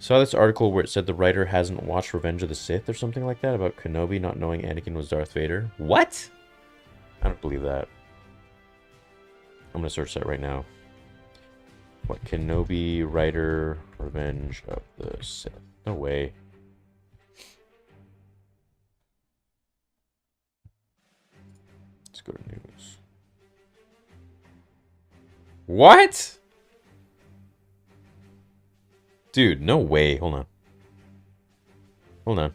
Saw this article where it said the writer hasn't watched Revenge of the Sith or something like that about Kenobi not knowing Anakin was Darth Vader. What? I don't believe that. I'm gonna search that right now. What Kenobi writer Revenge of the Sith? No way. Let's go to news. What? Dude, no way. Hold on. Hold on.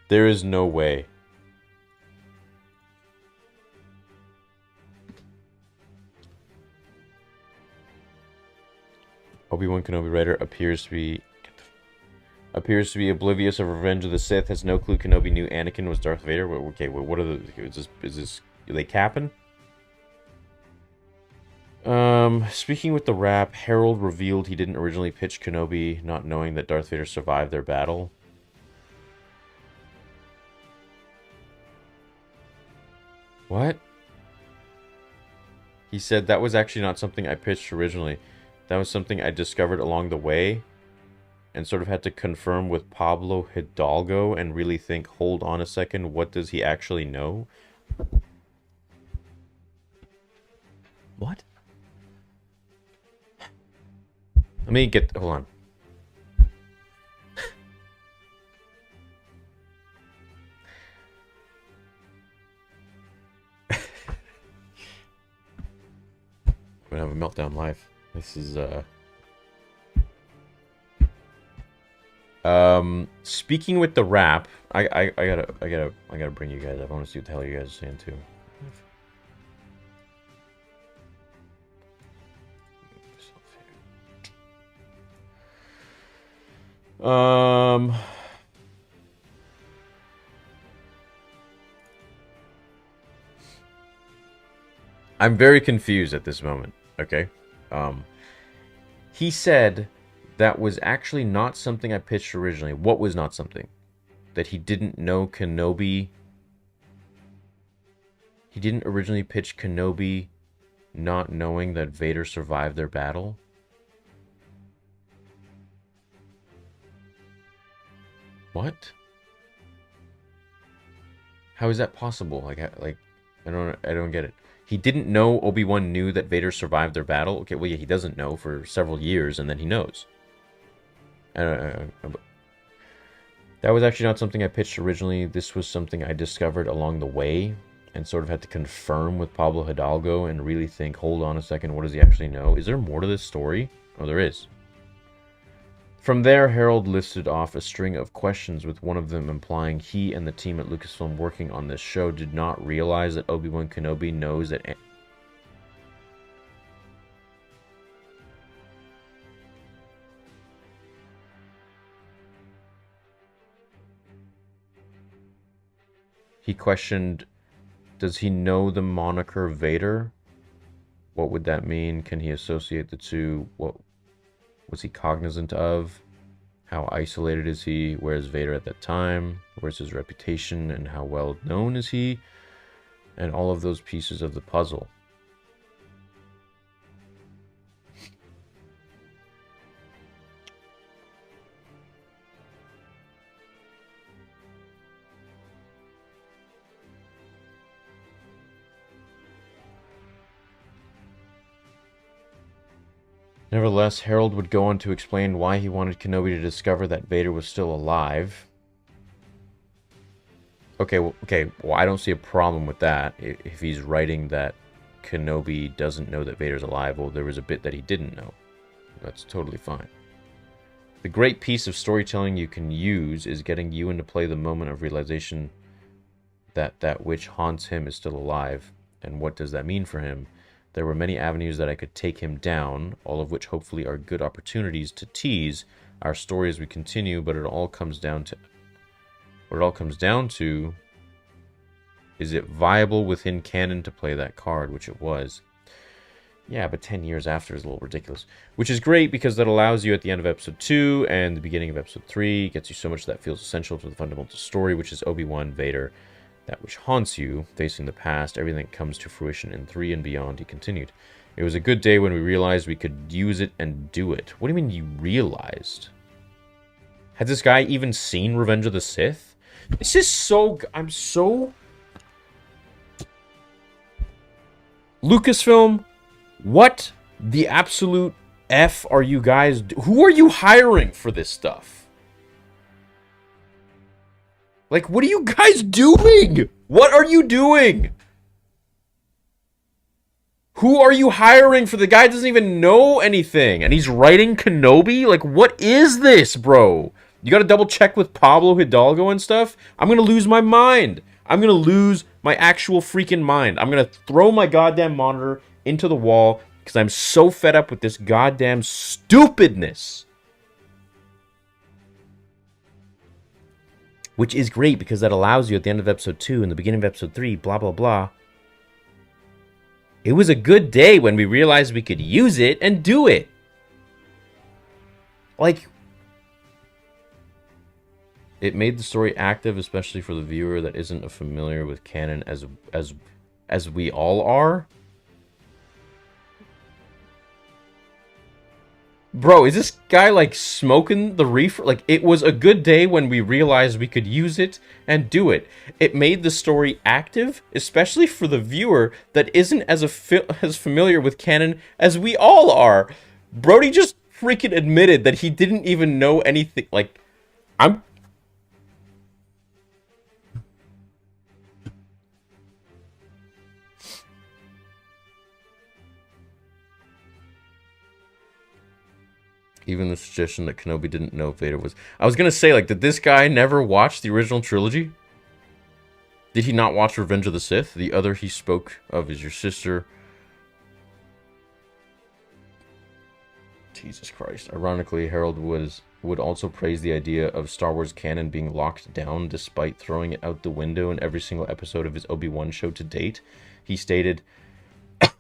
There is no way. Obi-Wan Kenobi writer appears to be oblivious of Revenge of the Sith. Has no clue Kenobi knew Anakin was Darth Vader. Okay, what are the? Are they capping? Speaking with the Wrap, Harold revealed he didn't originally pitch Kenobi, not knowing that Darth Vader survived their battle. What? He said that was actually not something I pitched originally. That was something I discovered along the way and sort of had to confirm with Pablo Hidalgo and really think, hold on a second, what does he actually know? What? Let me get... Hold on. I'm gonna have a meltdown live. This is, speaking with the Wrap, I gotta bring you guys up. I want to see what the hell you guys are saying too. I'm very confused at this moment. Okay. He said that was actually not something I pitched originally. What was not something? That he didn't know Kenobi. He didn't originally pitch Kenobi not knowing that Vader survived their battle. What? How is that possible? Like I don't get it. He didn't know Obi-Wan knew that Vader survived their battle. Okay, well, yeah, he doesn't know for several years, and then he knows. That was actually not something I pitched originally. This was something I discovered along the way and sort of had to confirm with Pablo Hidalgo and really think, hold on a second, what does he actually know? Is there more to this story? Oh, there is. From there, Harold listed off a string of questions, with one of them implying he and the team at Lucasfilm working on this show did not realize that Obi-Wan Kenobi knows that... He questioned, does he know the moniker Vader? What would that mean? Can he associate the two? What was he cognizant of? How isolated is he? Where's Vader at that time? Where's his reputation? And how well known is he? And all of those pieces of the puzzle. Nevertheless, Harold would go on to explain why he wanted Kenobi to discover that Vader was still alive. Okay, well, I don't see a problem with that. If he's writing that Kenobi doesn't know that Vader's alive, well, there was a bit that he didn't know. That's totally fine. The great piece of storytelling you can use is getting you into play the moment of realization that that which haunts him is still alive. And what does that mean for him? There were many avenues that I could take him down, all of which hopefully are good opportunities to tease our story as we continue, but it all comes down to... What it all comes down to is it viable within canon to play that card, which it was. Yeah, but 10 years after is a little ridiculous. Which is great because that allows you at the end of episode 2 and the beginning of episode 3, gets you so much that feels essential to the fundamental story, which is Obi-Wan, Vader, that which haunts you, facing the past, everything that comes to fruition in 3 and beyond, he continued. It was a good day when we realized we could use it and do it. What do you mean you realized? Had this guy even seen Revenge of the Sith? This is so... I'm so... Lucasfilm, what the absolute F are you guys... Who are you hiring for this stuff? Like, what are you guys doing? What are you doing? Who are you hiring for the guy who doesn't even know anything? And he's writing Kenobi? Like, what is this, bro? You gotta double check with Pablo Hidalgo and stuff? I'm gonna lose my mind. I'm gonna lose my actual freaking mind. I'm gonna throw my goddamn monitor into the wall because I'm so fed up with this goddamn stupidness. Which is great because that allows you at the end of episode 2 and the beginning of episode 3, blah, blah, blah. It was a good day when we realized we could use it and do it. Like, it made the story active, especially for the viewer that isn't familiar with canon as we all are. Bro, is this guy, like, smoking the reefer? Like, it was a good day when we realized we could use it and do it. It made the story active, especially for the viewer that isn't as familiar with canon as we all are. Brody just freaking admitted that he didn't even know anything. Like, I'm... Even the suggestion that Kenobi didn't know Vader was... I was gonna say, like, did this guy never watch the original trilogy? Did he not watch Revenge of the Sith? The other he spoke of is your sister. Jesus Christ. Ironically, Harold would also praise the idea of Star Wars canon being locked down despite throwing it out the window in every single episode of his Obi-Wan show to date. He stated...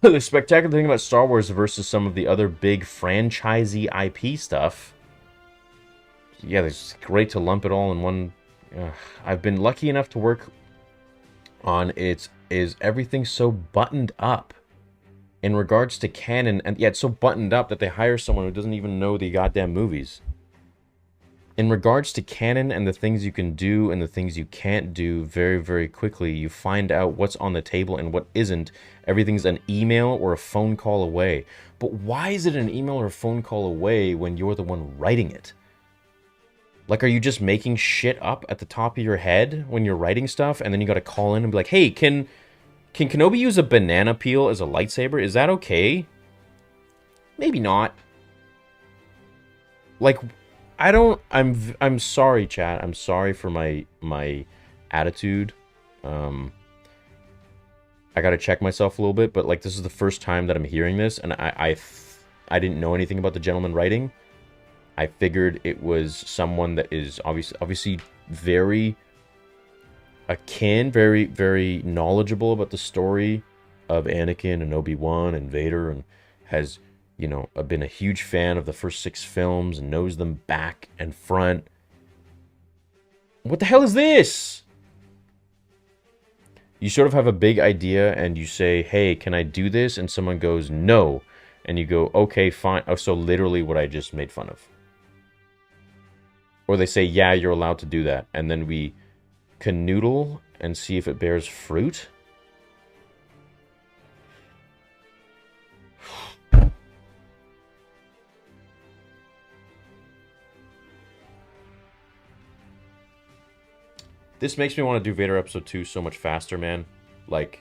The spectacular thing about Star Wars versus some of the other big franchisee IP stuff. Yeah, it's great to lump it all in one. I've been lucky enough to work on it. Is everything so buttoned up in regards to canon? And yeah, it's so buttoned up that they hire someone who doesn't even know the goddamn movies. In regards to canon and the things you can do and the things you can't do, very, very quickly, you find out what's on the table and what isn't. Everything's an email or a phone call away. But why is it an email or a phone call away when you're the one writing it? Like, are you just making shit up at the top of your head when you're writing stuff, and then you gotta call in and be like, hey, can Kenobi use a banana peel as a lightsaber? Is that okay? Maybe not. Like... I'm sorry, chat. I'm sorry for my attitude. I gotta check myself a little bit, but like this is the first time that I'm hearing this, and I didn't know anything about the gentleman writing. I figured it was someone that is obviously very akin, very, very knowledgeable about the story of Anakin and Obi-Wan and Vader, and has, you know, I've been a huge fan of the first 6 films and knows them back and front. What the hell is this? You sort of have a big idea and you say, hey, can I do this? And someone goes, no. And you go, okay, fine. Oh, so literally what I just made fun of. Or they say, yeah, you're allowed to do that. And then we canoodle and see if it bears fruit. This makes me want to do Vader Episode 2 so much faster, man. Like...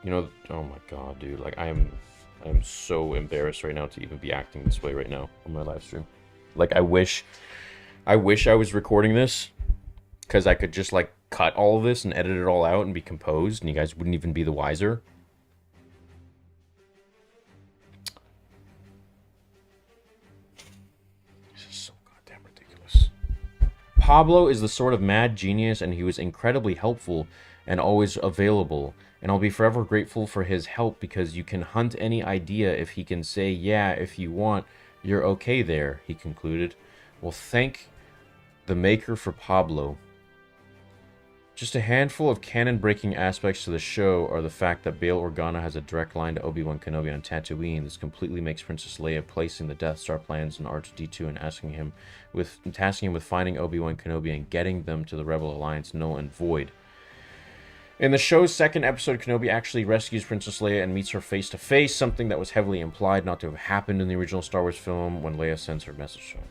You know, oh my god, dude. Like, I'm so embarrassed right now to even be acting this way right now on my live stream. Like, I wish I was recording this, because I could just, like, cut all of this and edit it all out and be composed, and you guys wouldn't even be the wiser. Pablo is the sort of mad genius, and he was incredibly helpful and always available. And I'll be forever grateful for his help, because you can hunt any idea if he can say, yeah, if you want, you're okay there, he concluded. Well, thank The maker for Pablo. Just a handful of canon-breaking aspects to the show are the fact that Bail Organa has a direct line to Obi-Wan Kenobi on Tatooine. This completely makes Princess Leia placing the Death Star plans in R2-D2 and tasking him with finding Obi-Wan Kenobi and getting them to the Rebel Alliance null and void. In the show's second episode, Kenobi actually rescues Princess Leia and meets her face-to-face, something that was heavily implied not to have happened in the original Star Wars film when Leia sends her message to her.